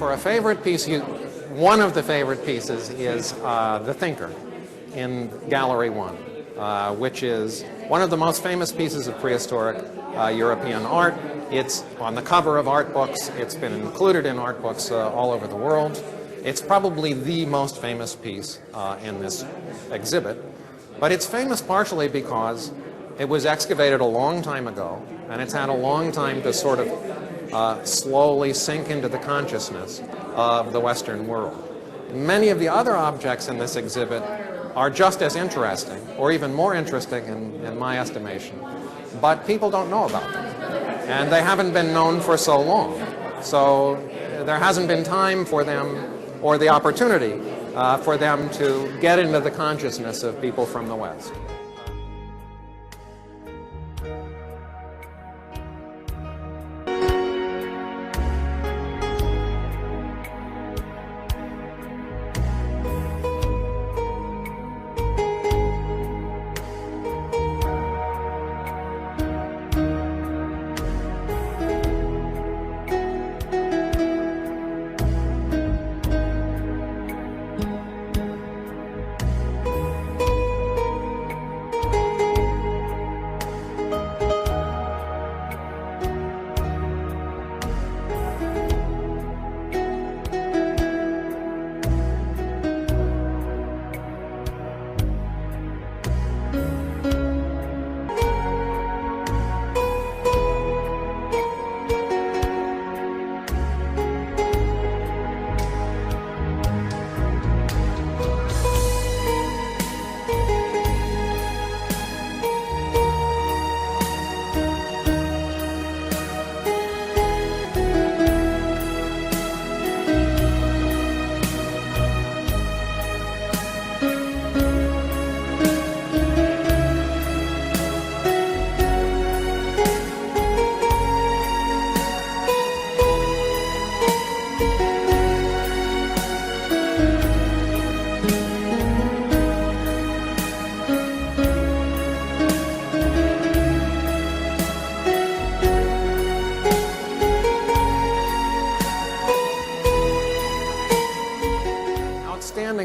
For a favorite piece, one of the favorite pieces is The Thinker in Gallery 1, which is one of the most famous pieces of prehistoric European art. It's on the cover of art books. It's been included in art books all over the world. It's probably the most famous piece in this exhibit. But it's famous partially because it was excavated a long time ago, and it's had a long time to sort of slowly sink into the consciousness of the Western world. Many of the other objects in this exhibit are just as interesting, or even more interesting in my estimation, but people don't know about them. And they haven't been known for so long. So there hasn't been time for them, or the opportunity for them to get into the consciousness of people from the West.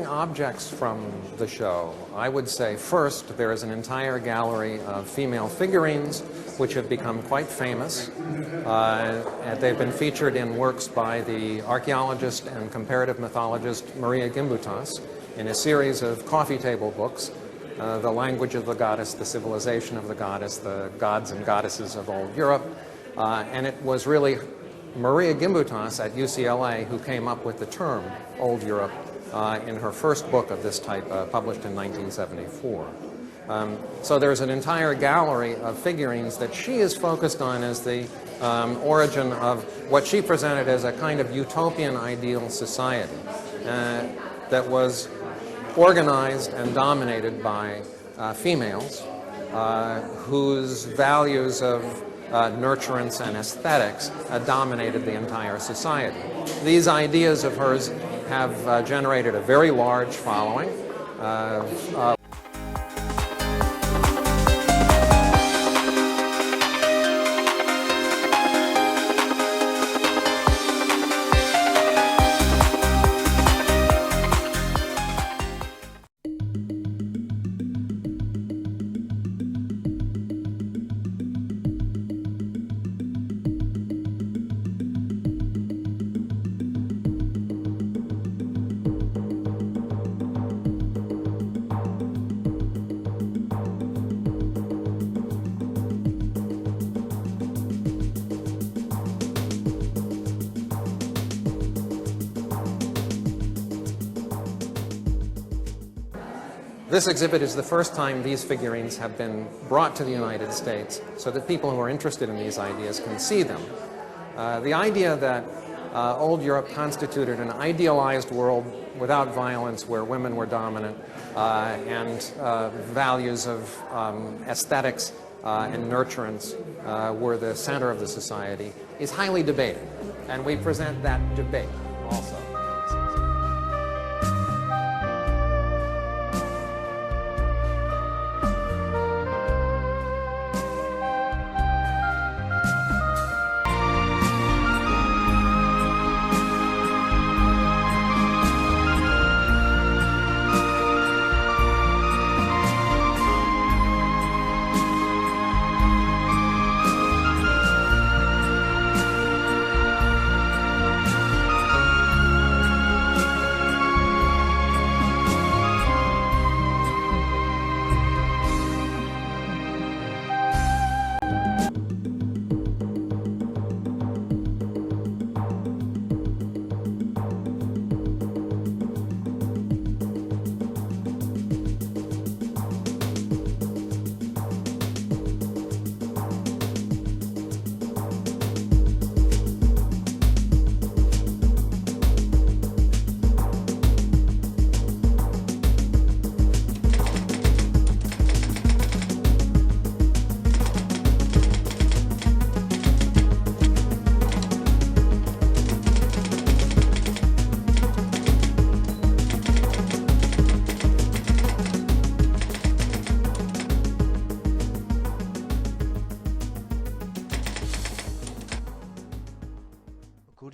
Objects from the show. I would say first there is an entire gallery of female figurines which have become quite famous. They've been featured in works by the archaeologist and comparative mythologist Maria Gimbutas in a series of coffee table books, The Language of the Goddess, The Civilization of the Goddess, The Gods and Goddesses of Old Europe. And it was really Maria Gimbutas at UCLA who came up with the term Old Europe in her first book of this type, published in 1974. So there's an entire gallery of figurines that she is focused on as the origin of what she presented as a kind of utopian ideal society that was organized and dominated by females whose values of nurturance and aesthetics dominated the entire society. These ideas of hers have generated a very large following. This exhibit is the first time these figurines have been brought to the United States so that people who are interested in these ideas can see them. The idea that old Europe constituted an idealized world without violence, where women were dominant, and values of aesthetics and nurturance were the center of the society, is highly debated. And we present that debate also.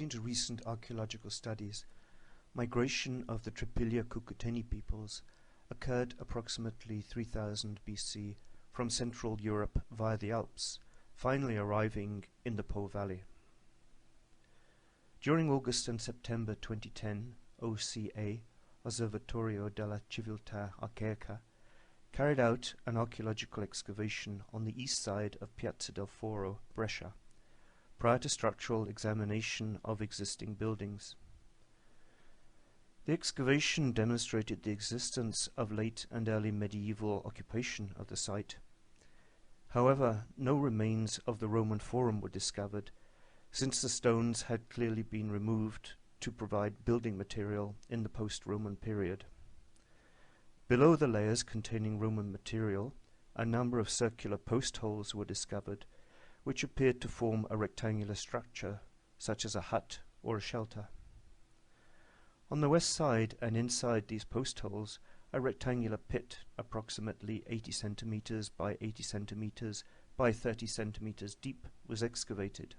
According to recent archaeological studies, migration of the Tripilia-Cucuteni peoples occurred approximately 3000 BC from Central Europe via the Alps, finally arriving in the Po Valley. During August and September 2010, OCA, Osservatorio della Civiltà Archaica, carried out an archaeological excavation on the east side of Piazza del Foro, Brescia, prior to structural examination of existing buildings. The excavation demonstrated the existence of late and early medieval occupation of the site. However, no remains of the Roman Forum were discovered, since the stones had clearly been removed to provide building material in the post-Roman period. Below the layers containing Roman material, a number of circular post holes were discovered, which appeared to form a rectangular structure, such as a hut or a shelter. On the west side and inside these post holes, a rectangular pit, approximately 80 centimeters by 80 centimeters by 30 centimeters deep, was excavated.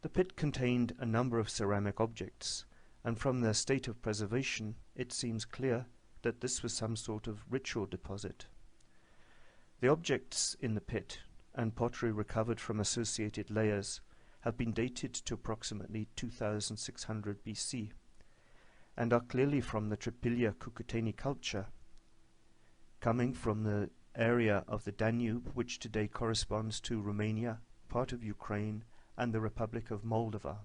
The pit contained a number of ceramic objects, and from their state of preservation, it seems clear that this was some sort of ritual deposit. The objects in the pit and pottery recovered from associated layers have been dated to approximately 2600 BC and are clearly from the Tripilia-Cucuteni culture, coming from the area of the Danube, which today corresponds to Romania, part of Ukraine, and the Republic of Moldova.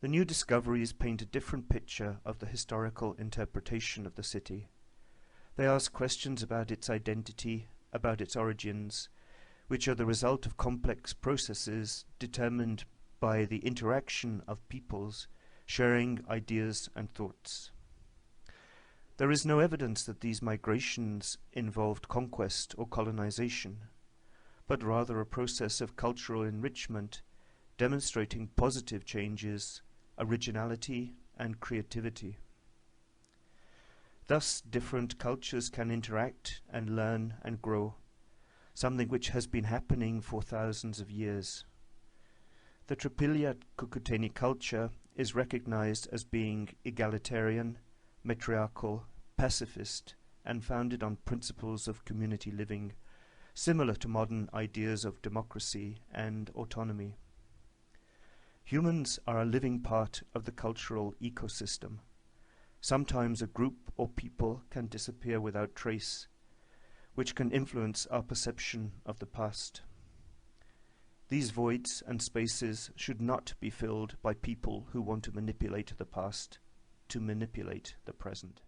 The new discoveries paint a different picture of the historical interpretation of the city. They ask questions about its identity, about its origins, which are the result of complex processes determined by the interaction of peoples sharing ideas and thoughts. There is no evidence that these migrations involved conquest or colonization, but rather a process of cultural enrichment demonstrating positive changes, originality and creativity. Thus, different cultures can interact and learn and grow, something which has been happening for thousands of years. The Tripilia-Cucuteni culture is recognized as being egalitarian, matriarchal, pacifist, and founded on principles of community living, similar to modern ideas of democracy and autonomy. Humans are a living part of the cultural ecosystem. Sometimes a group or people can disappear without trace, which can influence our perception of the past. These voids and spaces should not be filled by people who want to manipulate the past, to manipulate the present.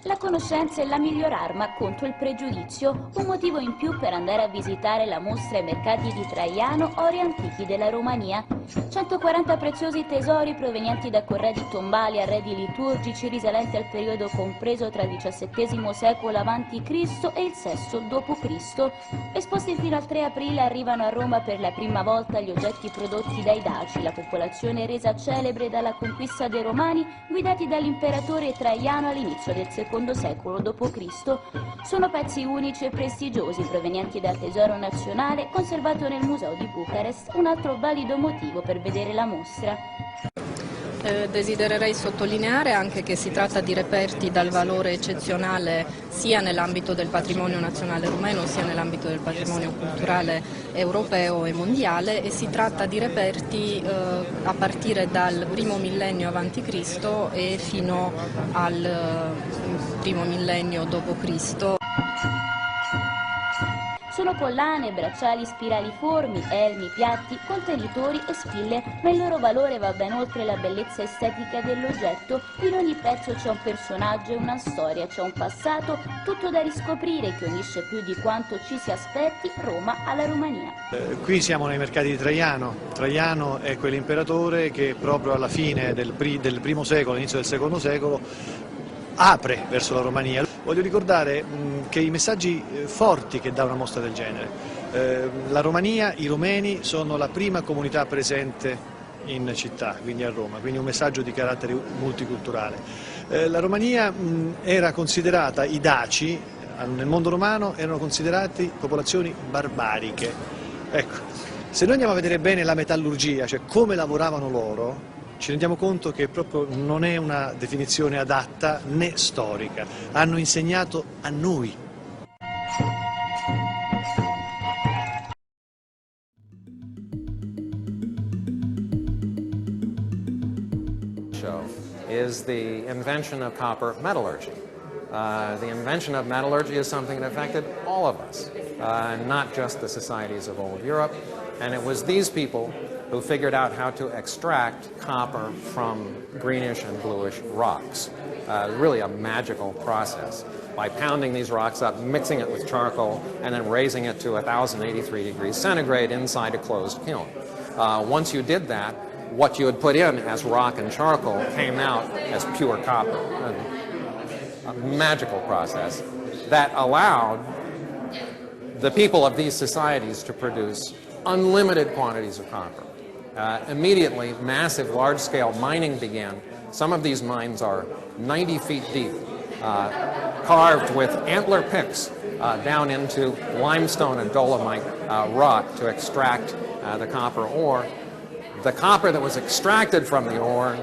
La conoscenza è la miglior arma contro il pregiudizio, un motivo in più per andare a visitare la mostra ai mercati di Traiano, ori antichi della Romania. 140 preziosi tesori provenienti da corredi tombali, arredi liturgici risalenti al periodo compreso tra il XVII secolo a.C. e il VI d.C. Esposti fino al 3 aprile arrivano a Roma per la prima volta gli oggetti prodotti dai Daci, la popolazione resa celebre dalla conquista dei Romani, guidati dall'imperatore Traiano all'inizio del II secolo d.C. Sono pezzi unici e prestigiosi provenienti dal Tesoro Nazionale, conservato nel Museo di Bucarest, un altro valido motivo per vedere la mostra. Desidererei sottolineare anche che si tratta di reperti dal valore eccezionale sia nell'ambito del patrimonio nazionale rumeno sia nell'ambito del patrimonio culturale europeo e mondiale, e si tratta di reperti a partire dal primo millennio a.C. e fino al primo millennio d.C. Sono collane, bracciali spiraliformi, elmi, piatti, contenitori e spille, ma il loro valore va ben oltre la bellezza estetica dell'oggetto. In ogni pezzo c'è un personaggio e una storia, c'è un passato, tutto da riscoprire, che unisce più di quanto ci si aspetti Roma alla Romania. Qui siamo nei mercati di Traiano. Traiano è quell'imperatore che proprio alla fine del primo secolo, all'inizio del secondo secolo, apre verso la Romania. Voglio ricordare che i messaggi forti che dà una mostra del genere. La Romania, i romeni sono la prima comunità presente in città, quindi a Roma, quindi un messaggio di carattere multiculturale. La Romania era considerata, i Daci nel mondo romano erano considerati popolazioni barbariche. Ecco, se noi andiamo a vedere bene la metallurgia, cioè come lavoravano loro, ci rendiamo conto che proprio non è una definizione adatta né storica. Hanno insegnato a noi. Show is the invention of copper metallurgy. The invention of metallurgy is something that affected all of us, not just the societies of old Europe, and it was these people who figured out how to extract copper from greenish and bluish rocks. Really a magical process. By pounding these rocks up, mixing it with charcoal, and then raising it to 1083 degrees centigrade inside a closed kiln. Once you did that, what you had put in as rock and charcoal came out as pure copper. A magical process that allowed the people of these societies to produce unlimited quantities of copper. Immediately, massive, large-scale mining began. Some of these mines are 90 feet deep, carved with antler picks down into limestone and dolomite rock to extract the copper ore. The copper that was extracted from the ore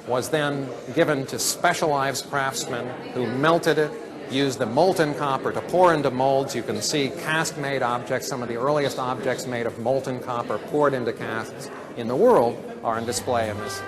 was then given to specialized craftsmen who melted it, used the molten copper to pour into molds. You can see cask-made objects. Some of the earliest objects made of molten copper poured into casks in the world are on display in this.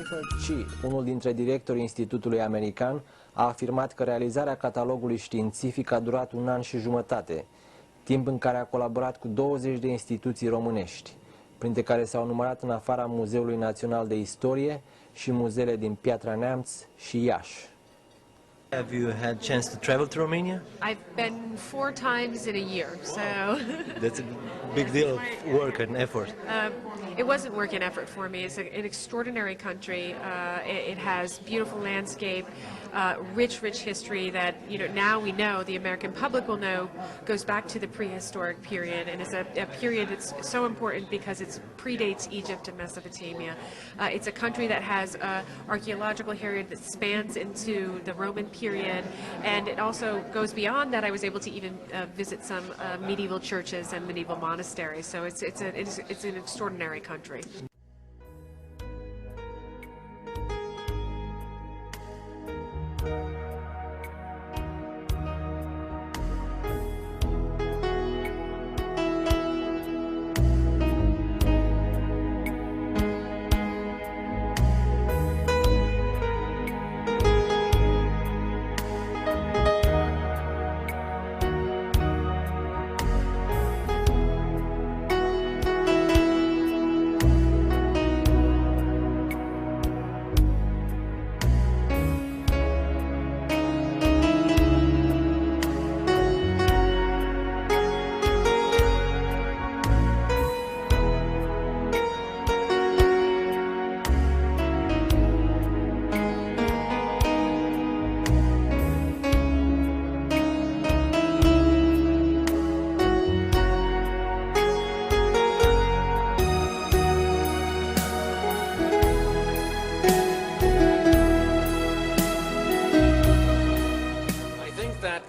Stephen Chi, unul dintre directorii Institutului American, a afirmat că realizarea catalogului științific a durat 1 an și jumătate, timp în care a colaborat cu 20 de instituții românești, printre care s-au numărat în afara Muzeului Național de Istorie și muzeele din Piatra Neamț și Iași. Have you had chance to travel to Romania? I've been 4 times in a year, so That's a big deal of work and effort. it wasn't work and effort for me. It's an extraordinary country. It has beautiful landscape, rich history that now we know, the American public will know, goes back to the prehistoric period, and is a period that's so important because it predates Egypt and Mesopotamia. It's a country that has archaeological heritage that spans into the Roman period, and it also goes beyond that. I was able to even visit some medieval churches and medieval monasteries. So it's an extraordinary country.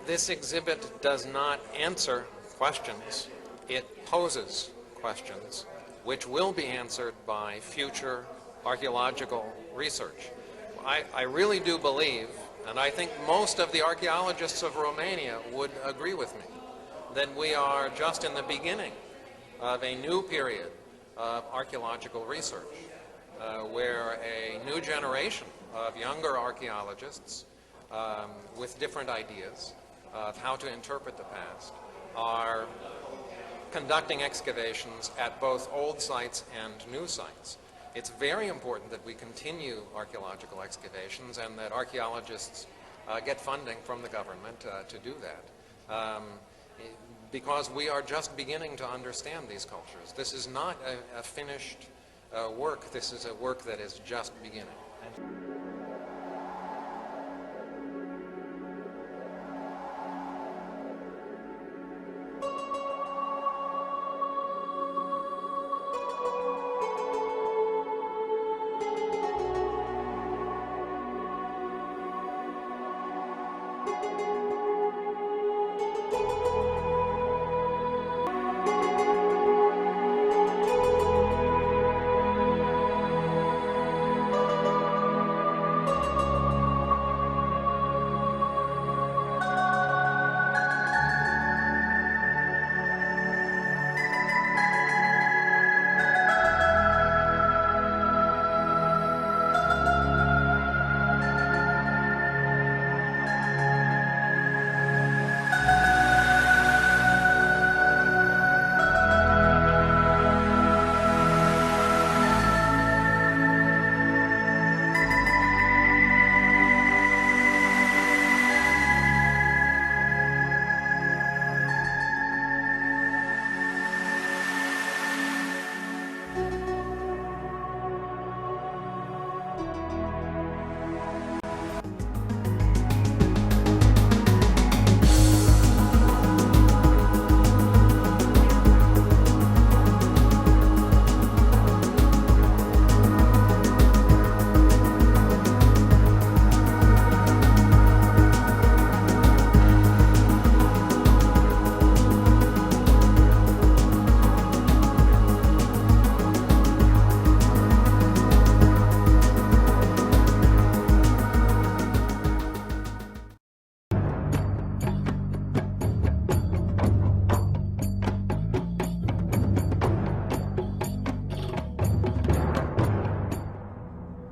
This exhibit does not answer questions. It poses questions which will be answered by future archaeological research. I really do believe, and I think most of the archaeologists of Romania would agree with me, that we are just in the beginning of a new period of archaeological research, where a new generation of younger archaeologists with different ideas of how to interpret the past are conducting excavations at both old sites and new sites. It's very important that we continue archaeological excavations and that archaeologists get funding from the government to do that. Because we are just beginning to understand these cultures. This is not a finished work. This is a work that is just beginning.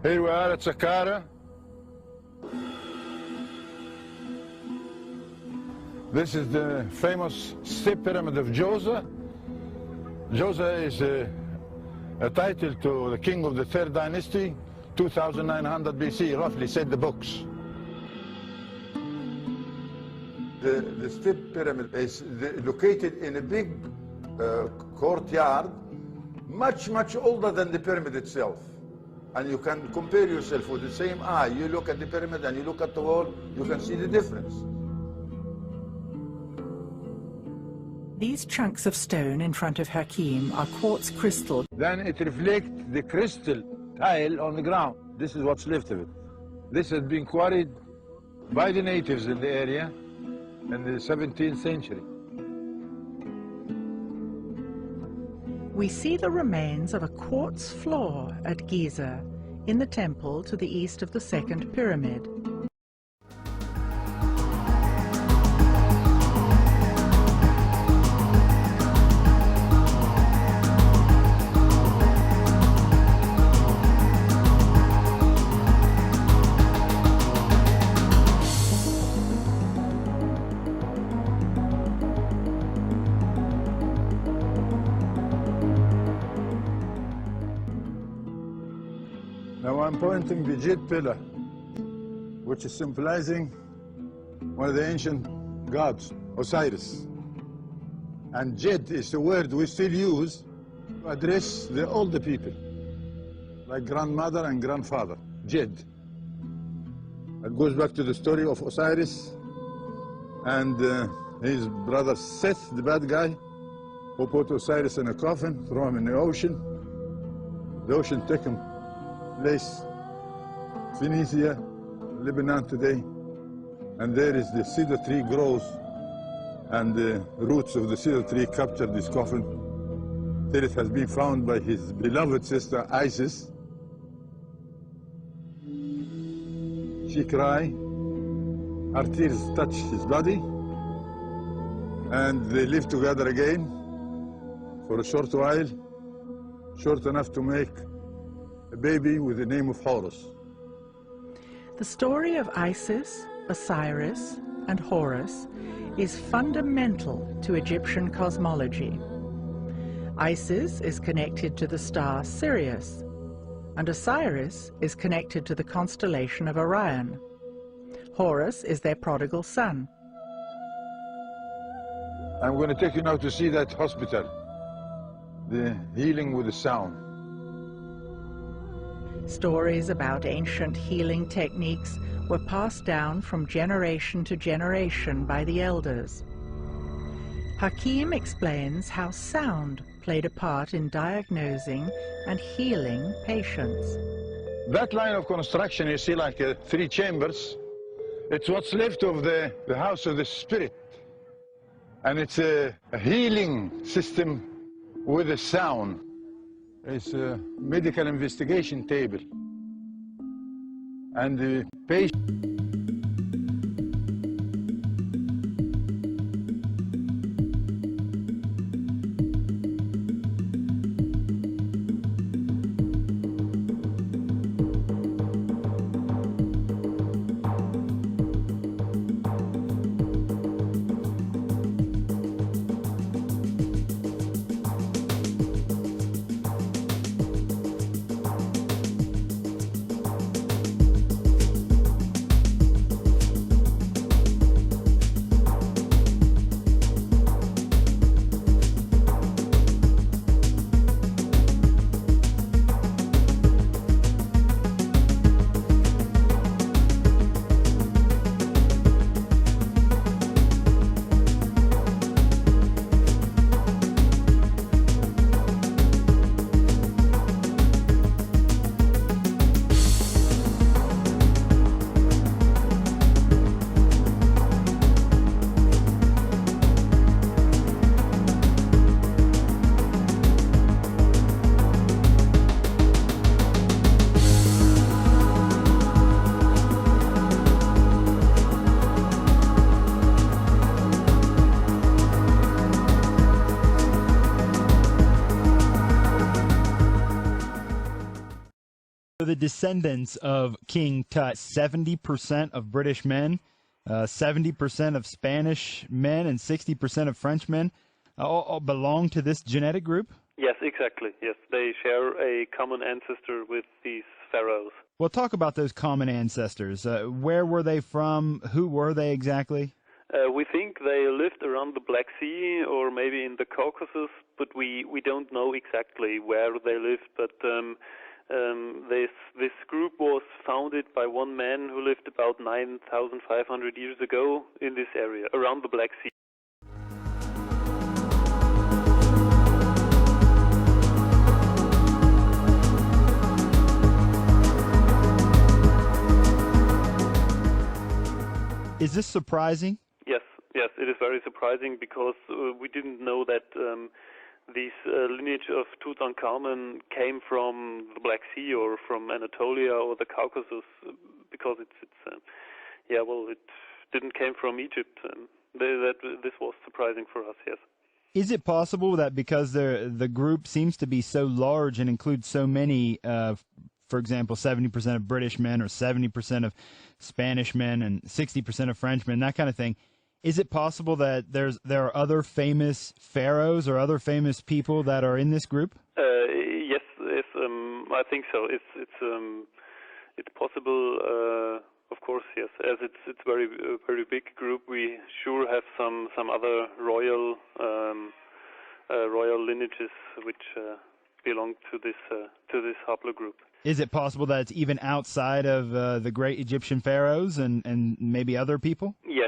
Here we are at Saqqara. This is the famous step pyramid of Djoser. Djoser is a title to the king of the third dynasty, 2900 BC, roughly, said the books. The step pyramid is located in a big courtyard, much older than the pyramid itself. And you can compare yourself with the same eye. You look at the pyramid and you look at the wall, you can see the difference. These chunks of stone in front of Hakim are quartz crystal. Then it reflects the crystal tile on the ground. This is what's left of it. This has been quarried by the natives in the area in the 17th century. We see the remains of a quartz floor at Giza, in the temple to the east of the second pyramid. Now I'm pointing the jade pillar, which is symbolizing one of the ancient gods, Osiris. And jade is the word we still use to address the older people, like grandmother and grandfather, jade. It goes back to the story of Osiris and his brother Seth, the bad guy, who put Osiris in a coffin, threw him in the ocean. The ocean took him place Phoenicia, Lebanon today, and there is the cedar tree grows, and the roots of the cedar tree captured this coffin till it has been found by his beloved sister Isis. She cried, her tears touched his body, and they lived together again for a short while, short enough to make a baby with the name of Horus. The story of Isis, Osiris, and Horus is fundamental to Egyptian cosmology. Isis is connected to the star Sirius, and Osiris is connected to the constellation of Orion. Horus is their prodigal son. I'm going to take you now to see that hospital, the healing with the sound. Stories about ancient healing techniques were passed down from generation to generation by the elders. Hakim explains how sound played a part in diagnosing and healing patients. That line of construction you see like 3 chambers, it's what's left of the house of the spirit. And it's a healing system with a sound. It's a medical investigation table. And the patient the descendants of King Tut, 70% of British men, 70% of Spanish men, and 60% of French men all belong to this genetic group? Yes, exactly. Yes, they share a common ancestor with these pharaohs. Well, talk about those common ancestors. Where were they from? Who were they exactly? We think they lived around the Black Sea or maybe in the Caucasus, but we don't know exactly where they lived. But this group was founded by one man who lived about 9,500 years ago in this area, around the Black Sea. Is this surprising? Yes, it is very surprising because we didn't know that this lineage of Tutankhamun came from the Black Sea or from Anatolia or the Caucasus, because it didn't came from Egypt. This was surprising for us. Yes. Is it possible that because the group seems to be so large and includes so many, for example, 70% of British men or 70% of Spanish men and 60% of French men, that kind of thing, is it possible that there are other famous pharaohs or other famous people that are in this group? Yes, I think so. It's possible. Of course, yes. As it's very big group, we sure have some other royal lineages which belong to this haplogroup. Is it possible that it's even outside of the great Egyptian pharaohs and maybe other people? Yes.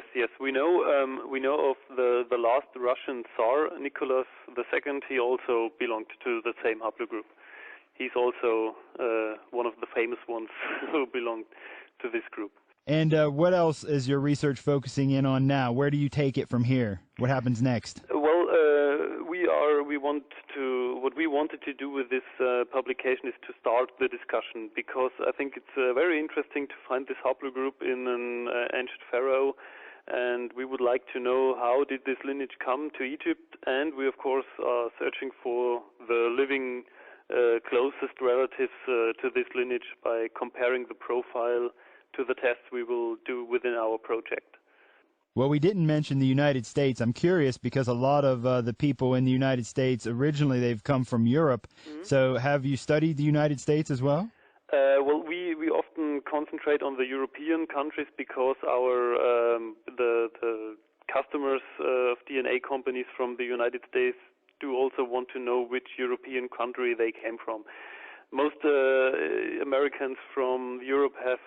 We know of the last Russian Tsar, Nicholas II. He also belonged to the same haplogroup. He's also one of the famous ones who belonged to this group. And what else is your research focusing in on now? Where do you take it from here? What happens next? Well, what we wanted to do with this publication is to start the discussion, because I think it's very interesting to find this haplogroup in an ancient pharaoh, and we would like to know how did this lineage come to Egypt, and we of course are searching for the living closest relatives to this lineage by comparing the profile to the tests we will do within our project. Well, we didn't mention the United States. I'm curious because a lot of the people in the United States, originally they've come from Europe. Mm-hmm. So have you studied the United States as well? Well, we often concentrate on the European countries because the customers of DNA companies from the United States do also want to know which European country they came from. Most Americans from Europe have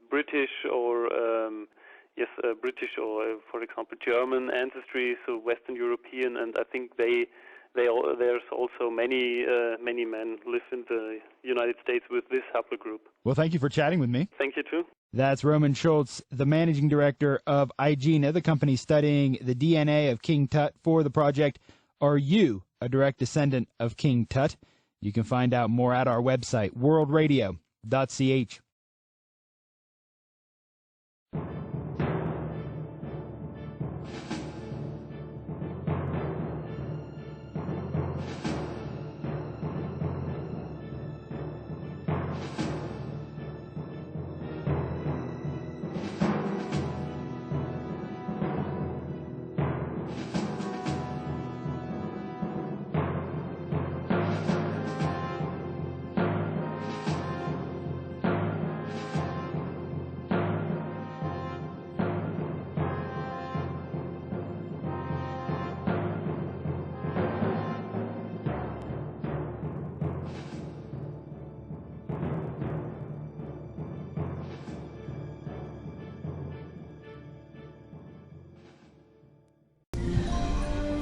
British or for example German ancestry, so Western European, and I think there's also many men live in the United States with this haplogroup. Well, thank you for chatting with me. Thank you too. That's Roman Schultz, the managing director of IGENA, the company studying the DNA of King Tut for the project. Are you a direct descendant of King Tut? You can find out more at our website, worldradio.ch.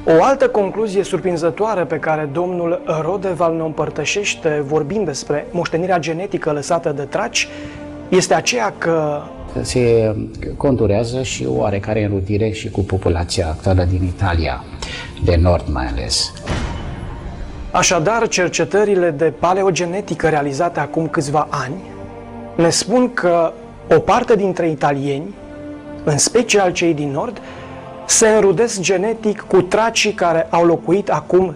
O altă concluzie surprinzătoare pe care domnul Rodeval ne împărtășește vorbind despre moștenirea genetică lăsată de traci este aceea că se conturează și o oarecare înrudire și cu populația actuală din Italia, de nord mai ales. Așadar, cercetările de paleogenetică realizate acum câțiva ani ne spun că o parte dintre italieni, în special cei din nord, se înrudesc genetic cu tracii care au locuit acum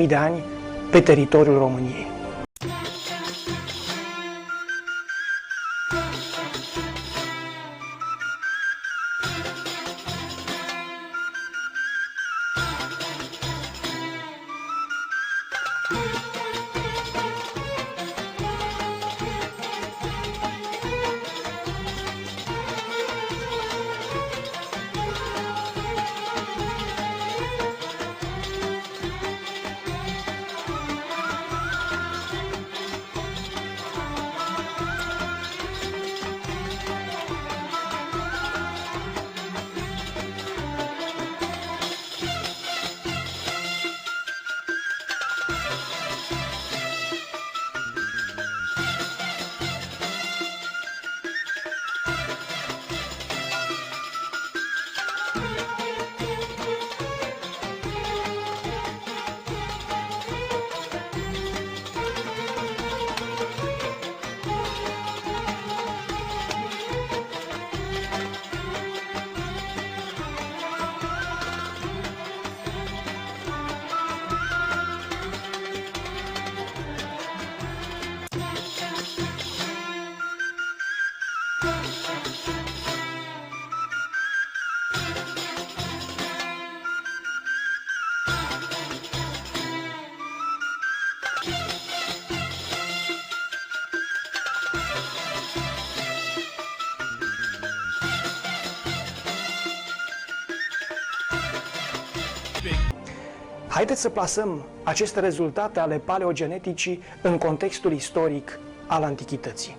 3.000-5.000 de ani pe teritoriul României. Haideți să plasăm aceste rezultate ale paleogeneticii în contextul istoric al antichității.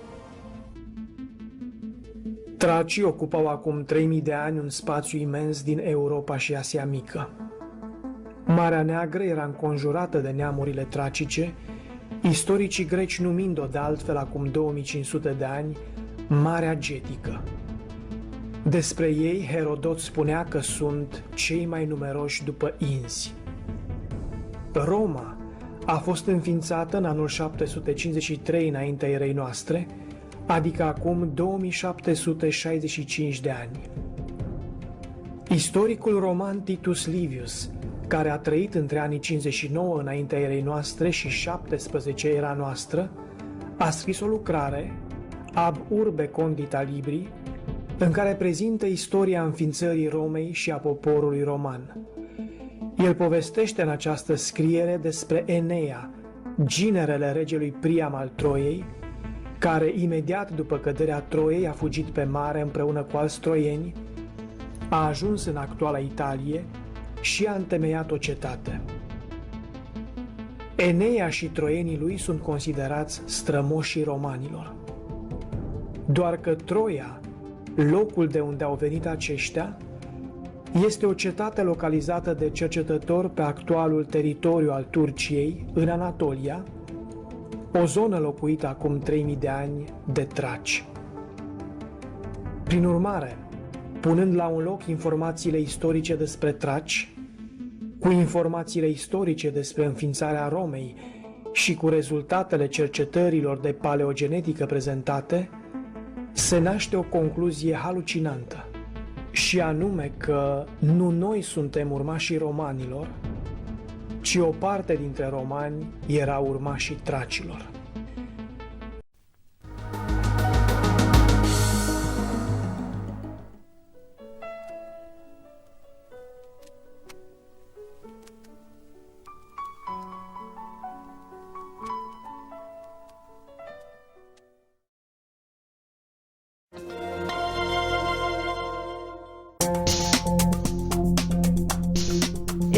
Tracii ocupau acum 3000 de ani un spațiu imens din Europa și Asia Mică. Marea Neagră era înconjurată de neamurile tracice, istoricii greci numind-o de altfel acum 2500 de ani Marea Getică. Despre ei, Herodot spunea că sunt cei mai numeroși după inzi. Roma a fost înființată în anul 753 înaintea erei noastre, adică acum 2765 de ani. Istoricul roman Titus Livius, care a trăit între anii 59 înaintea erei noastre și 17 era noastră, a scris o lucrare, Ab urbe condita libri, în care prezintă istoria înființării Romei și a poporului roman. El povestește în această scriere despre Enea, ginerele regelui Priam al Troiei, care imediat după căderea Troiei a fugit pe mare împreună cu alți troieni, a ajuns în actuala Italie și a întemeiat o cetate. Enea și troienii lui sunt considerați strămoșii romanilor. Doar că Troia, locul de unde au venit aceștia, este o cetate localizată de cercetători pe actualul teritoriu al Turciei, în Anatolia, o zonă locuită acum 3000 de ani de traci. Prin urmare, punând la un loc informațiile istorice despre traci, cu informațiile istorice despre înființarea Romei și cu rezultatele cercetărilor de paleogenetică prezentate, se naște o concluzie halucinantă, și anume că nu noi suntem urmașii romanilor, ci o parte dintre romani era urmașii tracilor.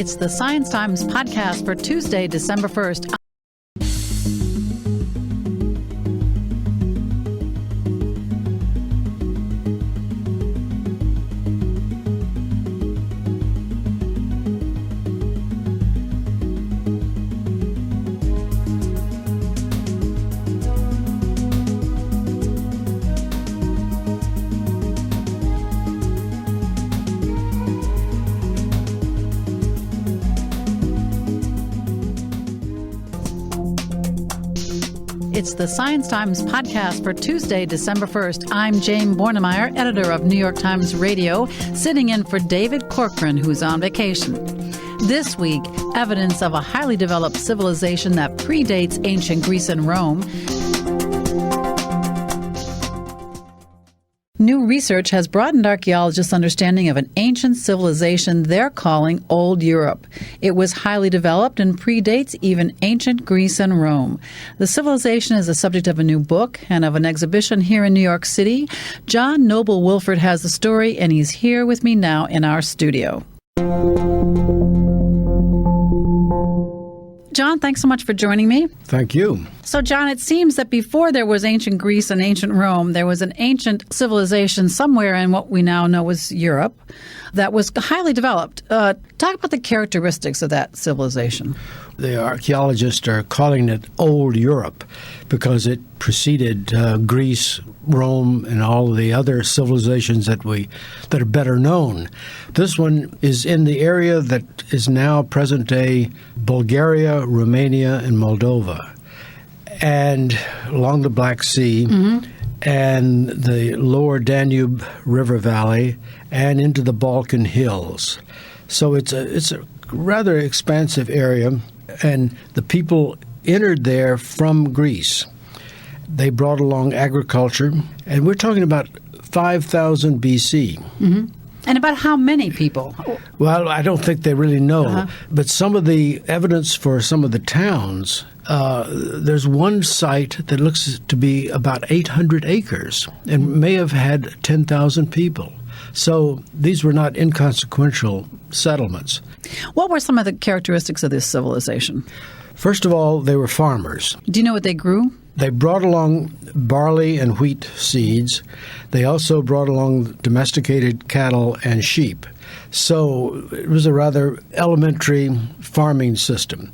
It's the Science Times podcast for Tuesday, December 1st. It's the Science Times podcast for Tuesday, December 1st. I'm Jane Bornemeyer, editor of New York Times Radio, sitting in for David Corcoran, who's on vacation. This week, evidence of a highly developed civilization that predates ancient Greece and Rome. New research has broadened archaeologists' understanding of an ancient civilization they're calling Old Europe. It was highly developed and predates even ancient Greece and Rome. The civilization is the subject of a new book and of an exhibition here in New York City. John Noble Wilford has the story, and he's here with me now in our studio. John, thanks so much for joining me. Thank you. So, John, it seems that before there was ancient Greece and ancient Rome, there was an ancient civilization somewhere in what we now know as Europe that was highly developed. Talk about the characteristics of that civilization. The archaeologists are calling it Old Europe because it preceded Greece, Rome, and all the other civilizations that are better known. This one is in the area that is now present-day Bulgaria, Romania, and Moldova, and along the Black Sea, and the lower Danube River Valley, and into the Balkan Hills. So it's a rather expansive area, and the people entered there from Greece. They brought along agriculture, and we're talking about 5,000 BC. And about how many people? Well, I don't think they really know, but some of the evidence for some of the towns, there's one site that looks to be about 800 acres and may have had 10,000 people. So these were not inconsequential settlements. What were some of the characteristics of this civilization? First of all, they were farmers. Do you know what they grew? They brought along barley and wheat seeds. They also brought along domesticated cattle and sheep. So it was a rather elementary farming system.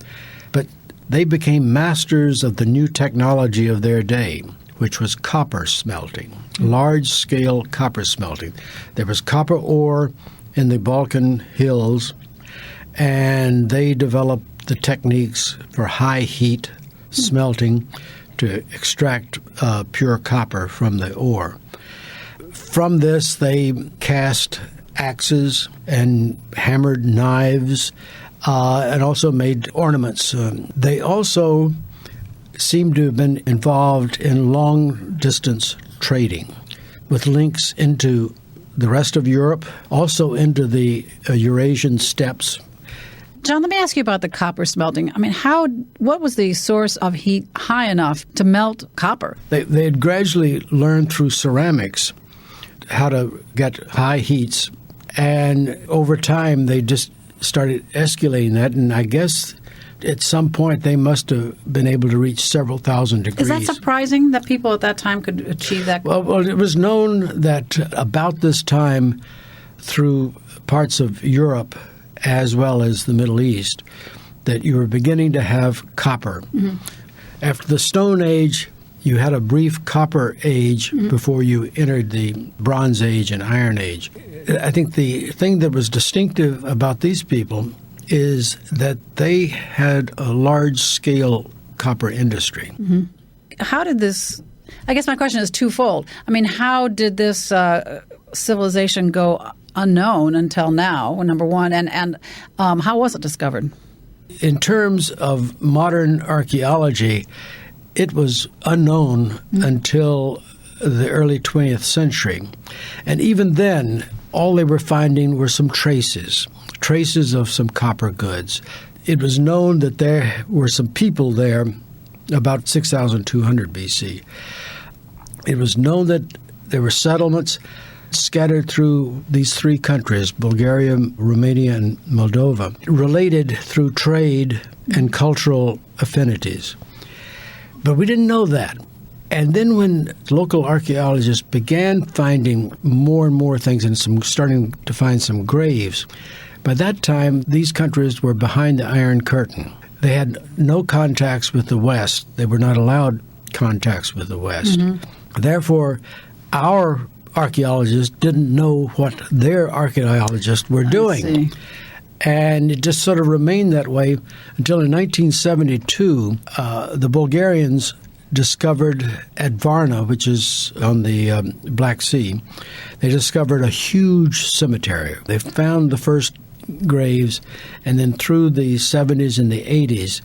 But they became masters of the new technology of their day, which was copper smelting, large-scale copper smelting. There was copper ore in the Balkan hills, and they developed the techniques for high heat smelting to extract pure copper from the ore. From this, they cast axes and hammered knives and also made ornaments. They also seem to have been involved in long-distance trading with links into the rest of Europe, also into the Eurasian steppes. John, let me ask you about the copper smelting. I mean, what was the source of heat high enough to melt copper? They had gradually learned through ceramics how to get high heats, and over time they just started escalating that, and I guess at some point they must have been able to reach several thousand degrees. Is that surprising that people at that time could achieve that? Well, it was known that about this time, through parts of Europe as well as the Middle East, that you were beginning to have copper. Mm-hmm. After the Stone Age, you had a brief Copper Age before you entered the Bronze Age and Iron Age. I think the thing that was distinctive about these people is that they had a large-scale copper industry. Mm-hmm. How did this, I guess my question is twofold. I mean, how did this civilization go unknown until now, number one, and how was it discovered? In terms of modern archaeology, it was unknown until the early 20th century. And even then, all they were finding were some traces of some copper goods. It was known that there were some people there about 6,200 BC. It was known that there were settlements scattered through these three countries, Bulgaria, Romania, and Moldova, related through trade and cultural affinities. But we didn't know that. And then when local archaeologists began finding more and more things and starting to find some graves, by that time, these countries were behind the Iron Curtain. They had no contacts with the West. They were not allowed contacts with the West. Mm-hmm. Therefore, our archaeologists didn't know what their archaeologists were doing. And it just sort of remained that way until in 1972, the Bulgarians discovered at Varna, which is on the Black Sea, they discovered a huge cemetery. They found the first graves, and then through the 70s and the 80s,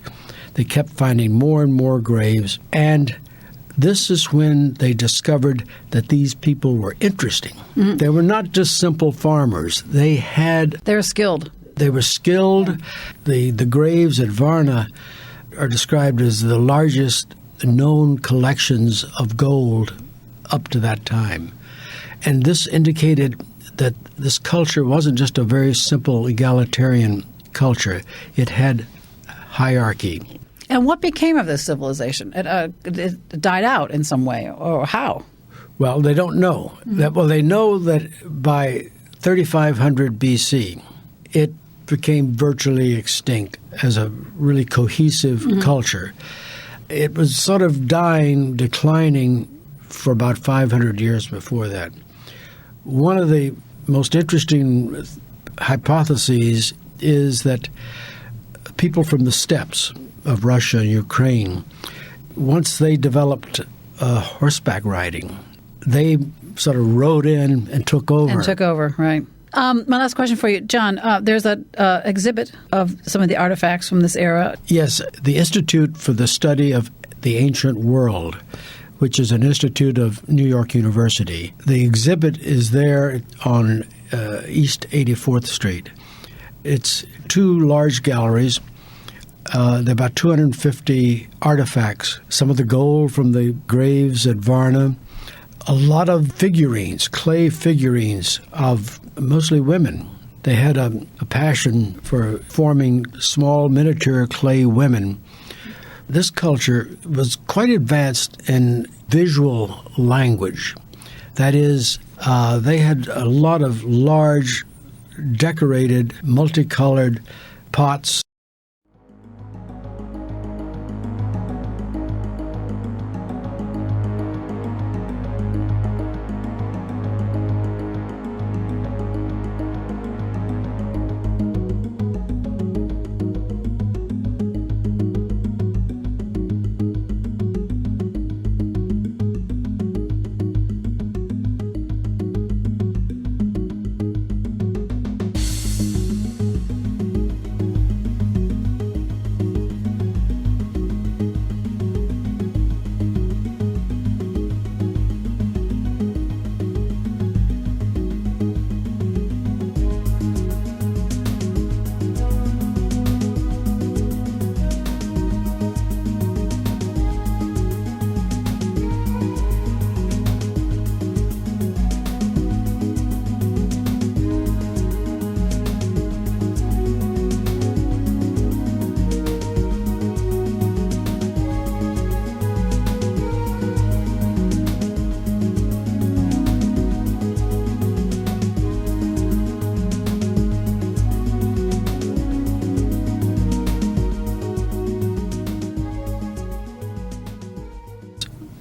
they kept finding more and more graves. And this is when they discovered that these people were interesting. Mm-hmm. They were not just simple farmers. They were skilled. They were skilled. The graves at Varna are described as the largest known collections of gold up to that time. And this indicated that this culture wasn't just a very simple egalitarian culture. It had hierarchy. And what became of this civilization? It died out in some way, or how? Well, they don't know. Mm-hmm. They know that by 3500 BC, it became virtually extinct as a really cohesive culture. It was sort of declining for about 500 years before that. One of the most interesting hypotheses is that people from the steppes of Russia and Ukraine, once they developed horseback riding, they sort of rode in and took over. Right. My last question for you, John. There's an exhibit of some of the artifacts from this era. Yes, the Institute for the Study of the Ancient World, which is an institute of New York University. The exhibit is there on East 84th Street. It's two large galleries. There are about 250 artifacts, some of the gold from the graves at Varna, a lot of figurines, clay figurines of mostly women, They had a passion for forming small miniature clay women. This culture was quite advanced in visual language. That is, they had a lot of large, decorated, multicolored pots.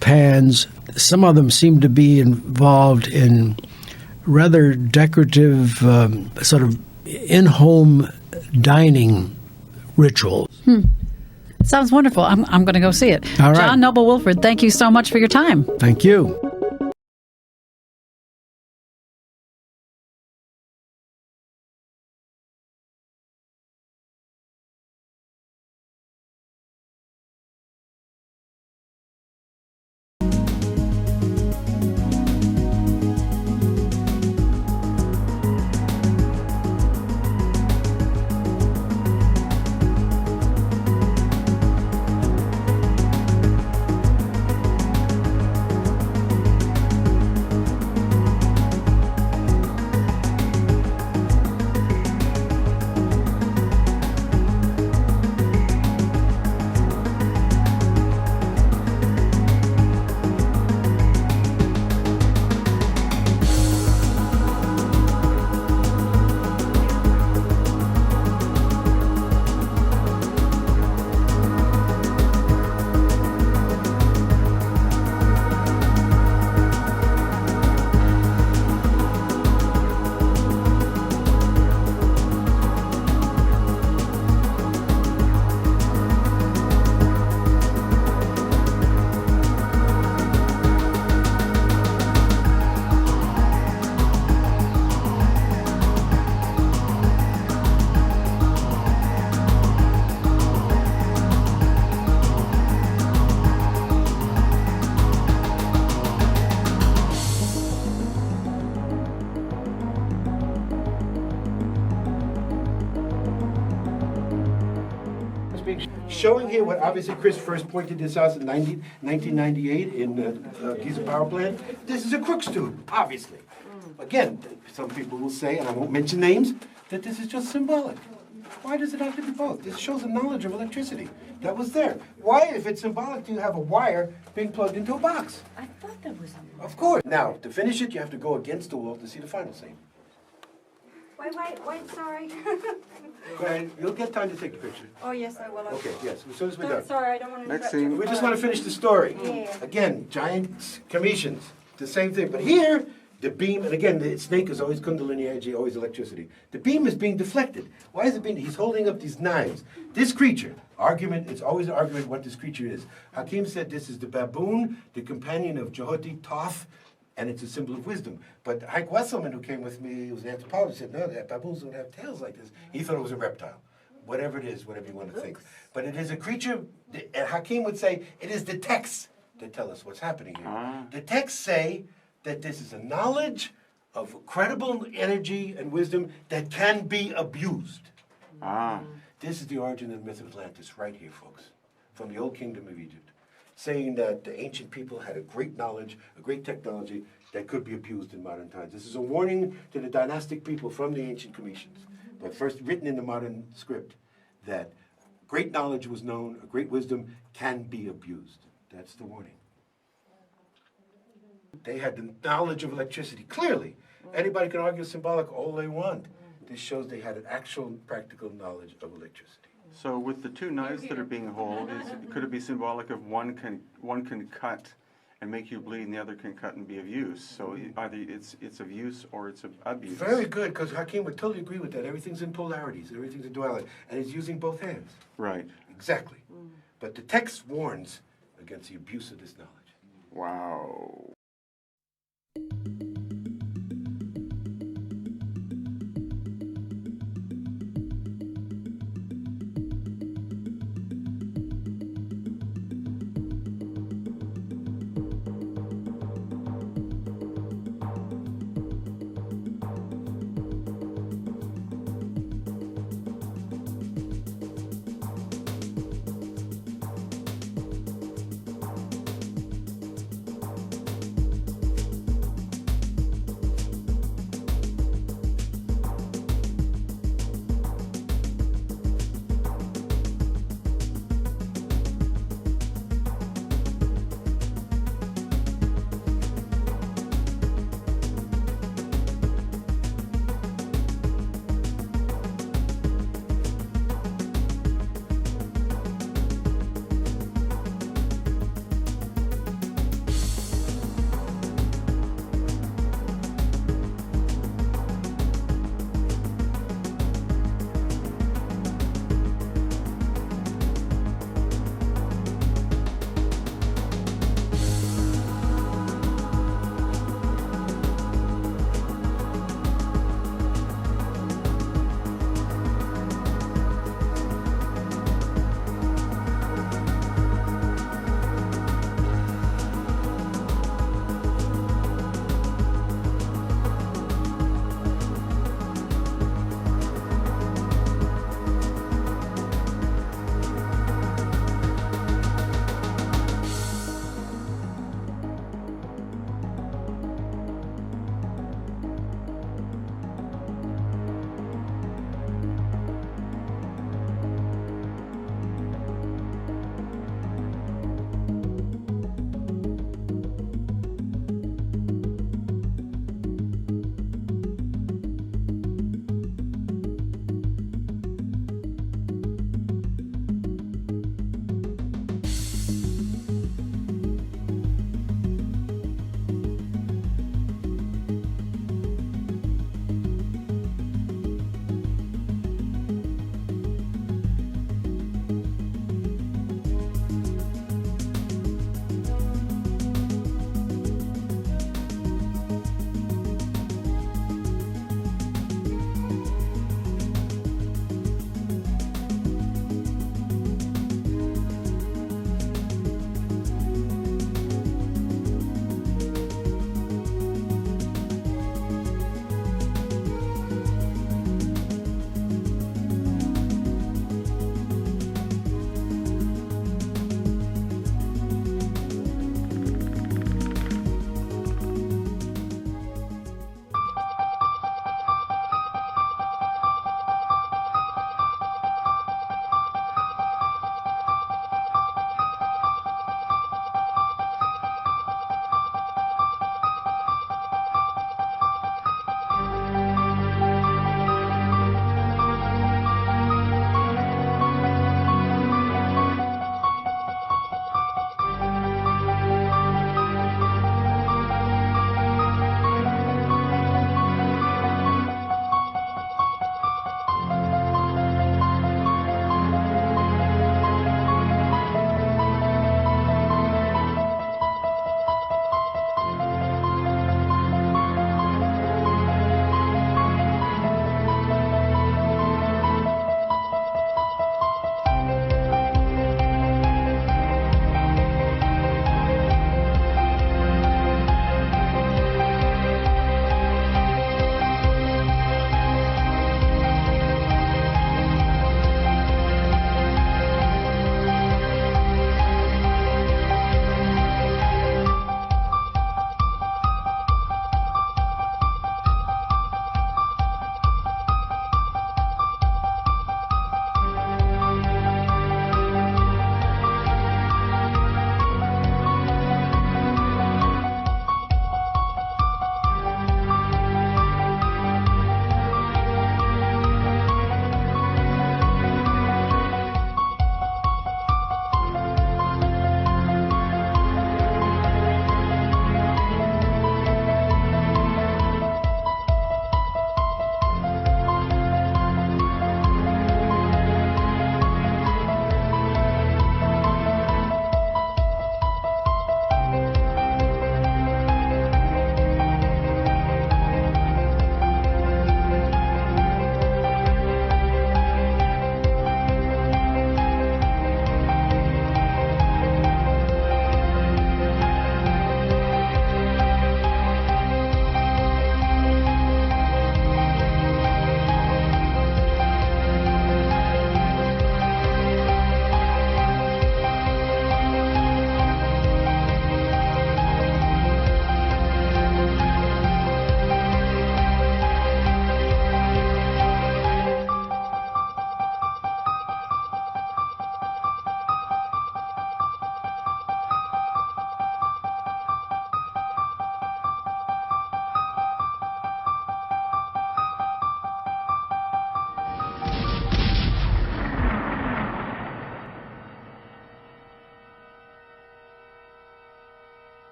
Pans. Some of them seem to be involved in rather decorative, sort of in-home dining rituals. Sounds wonderful. I'm going to go see it. All right. John Noble Wilford, thank you so much for your time. Thank you. Showing here what obviously Chris first pointed this out in 1998 in the Giza power plant. This is a Crookes tube, obviously. Again, some people will say, and I won't mention names, that this is just symbolic. Why does it have to be both? This shows a knowledge of electricity that was there. Why, if it's symbolic, do you have a wire being plugged into a box? I thought that was a... Of course. Now, to finish it, you have to go against the wall to see the final scene. Wait, sorry. Go ahead. You'll get time to take the picture. Oh, yes, I will. Okay, yes, as soon as we're done. Sorry, I don't want to interrupt you. We just want to finish the story. Yeah. Again, giant commissions, the same thing. But here, the beam, and again, the snake is always kundalini energy, always electricity. The beam is being deflected. Why is it being? He's holding up these knives. This creature, argument, it's always an argument what this creature is. Hakim said this is the baboon, the companion of Jehoti Toph, and it's a symbol of wisdom. But Hank Wesselman, who came with me, who was an anthropologist, said, no, baboons don't have tails like this. He thought it was a reptile. Whatever it is, whatever you want to think. But it is a creature, and Hakim would say, it is the texts that tell us what's happening here. The texts say that this is a knowledge of credible energy and wisdom that can be abused. This is the origin of the myth of Atlantis right here, folks, from the old kingdom of Egypt, saying that the ancient people had a great knowledge, a great technology that could be abused in modern times. This is a warning to the dynastic people from the ancient Cometians, but first written in the modern script, that great knowledge was known, a great wisdom can be abused. That's the warning. They had the knowledge of electricity, clearly. Anybody can argue symbolic all they want. This shows they had an actual practical knowledge of electricity. So with the two knives that are being held, could it be symbolic of one can cut and make you bleed, and the other can cut and be of use? So either it's of use or it's of abuse. Very good, because Hakim would totally agree with that. Everything's in polarities, everything's in duality, and he's using both hands. Right. Exactly. But the text warns against the abuse of this knowledge. Wow.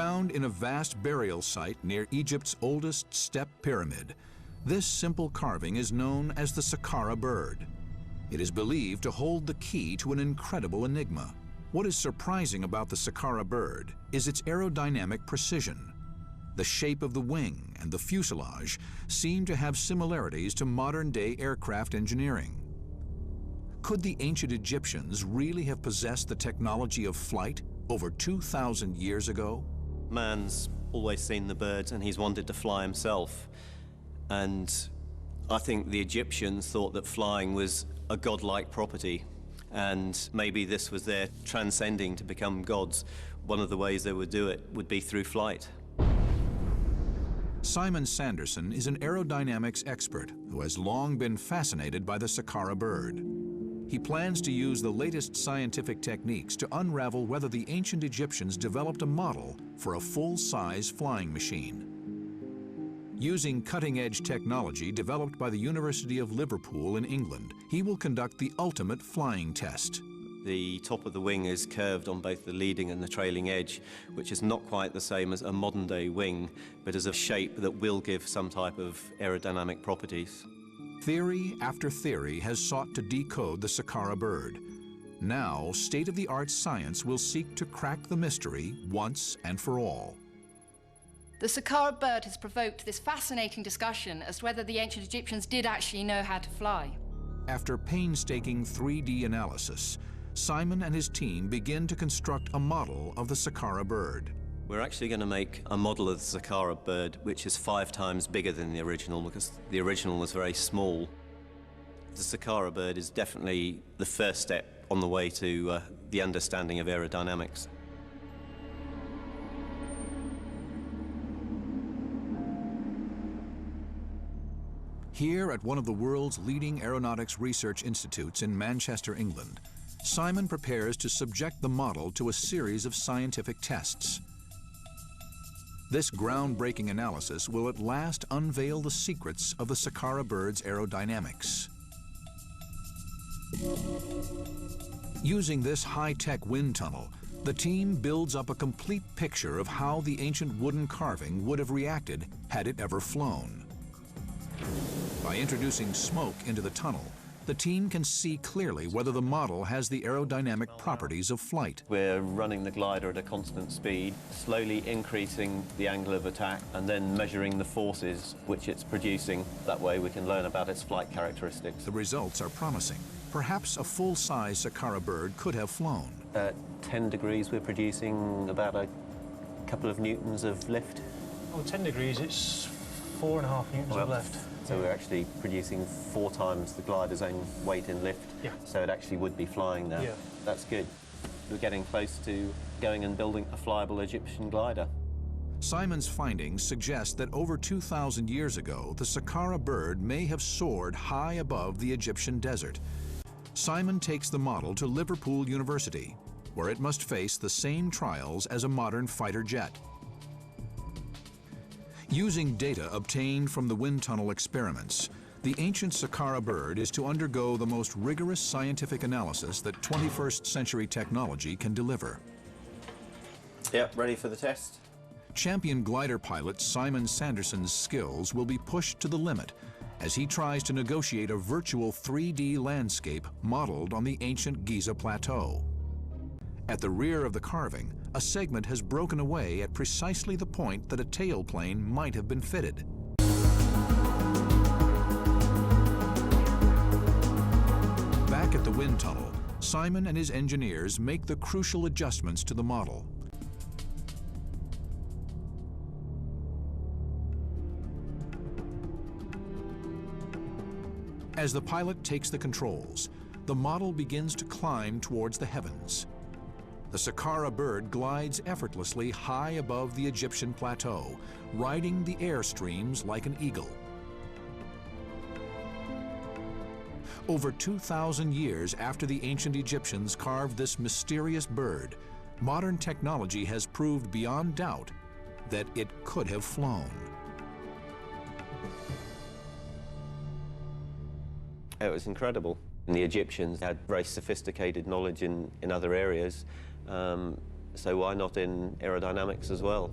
found in a vast burial site near Egypt's oldest step pyramid. This simple carving is known as the Saqqara bird. It is believed to hold the key to an incredible enigma. What is surprising about the Saqqara bird is its aerodynamic precision. The shape of the wing and the fuselage seem to have similarities to modern-day aircraft engineering. Could the ancient Egyptians really have possessed the technology of flight over 2,000 years ago? Man's always seen the birds and he's wanted to fly himself. And I think the Egyptians thought that flying was a godlike property, and maybe this was their transcending to become gods. One of the ways they would do it would be through flight. Simon Sanderson is an aerodynamics expert who has long been fascinated by the Saqqara bird. He plans to use the latest scientific techniques to unravel whether the ancient Egyptians developed a model for a full-size flying machine. Using cutting-edge technology developed by the University of Liverpool in England, he will conduct the ultimate flying test. The top of the wing is curved on both the leading and the trailing edge, which is not quite the same as a modern-day wing, but is a shape that will give some type of aerodynamic properties. Theory after theory has sought to decode the Saqqara bird. Now, state-of-the-art science will seek to crack the mystery once and for all. The Saqqara bird has provoked this fascinating discussion as to whether the ancient Egyptians did actually know how to fly. After painstaking 3D analysis, Simon and his team begin to construct a model of the Saqqara bird. We're actually going to make a model of the Saqqara bird which is 5 times bigger than the original, because the original was very small. The Saqqara bird is definitely the first step on the way to the understanding of aerodynamics. Here at one of the world's leading aeronautics research institutes in Manchester, England, Simon prepares to subject the model to a series of scientific tests. This groundbreaking analysis will at last unveil the secrets of the Saqqara bird's aerodynamics. Using this high-tech wind tunnel, the team builds up a complete picture of how the ancient wooden carving would have reacted had it ever flown. By introducing smoke into the tunnel, the team can see clearly whether the model has the aerodynamic properties of flight. We're running the glider at a constant speed, slowly increasing the angle of attack and then measuring the forces which it's producing. That way we can learn about its flight characteristics. The results are promising. Perhaps a full-size Saqqara bird could have flown. At 10 degrees we're producing about a couple of newtons of lift. Oh, 10 degrees, it's 4.5 newtons of lift. So we're actually producing 4 times the glider's own weight in lift. Yeah. So it actually would be flying now. Yeah. That's good. We're getting close to going and building a flyable Egyptian glider. Simon's findings suggest that over 2,000 years ago, the Saqqara bird may have soared high above the Egyptian desert. Simon takes the model to Liverpool University, where it must face the same trials as a modern fighter jet. Using data obtained from the wind tunnel experiments, the ancient Saqqara bird is to undergo the most rigorous scientific analysis that 21st century technology can deliver. Yep, ready for the test. Champion glider pilot Simon Sanderson's skills will be pushed to the limit as he tries to negotiate a virtual 3D landscape modeled on the ancient Giza Plateau. At the rear of the carving, a segment has broken away at precisely the point that a tailplane might have been fitted. Back at the wind tunnel, Simon and his engineers make the crucial adjustments to the model. As the pilot takes the controls, the model begins to climb towards the heavens. The Saqqara bird glides effortlessly high above the Egyptian plateau, riding the airstreams like an eagle. Over 2,000 years after the ancient Egyptians carved this mysterious bird, modern technology has proved beyond doubt that it could have flown. It was incredible. And the Egyptians had very sophisticated knowledge in other areas. so why not in aerodynamics as well?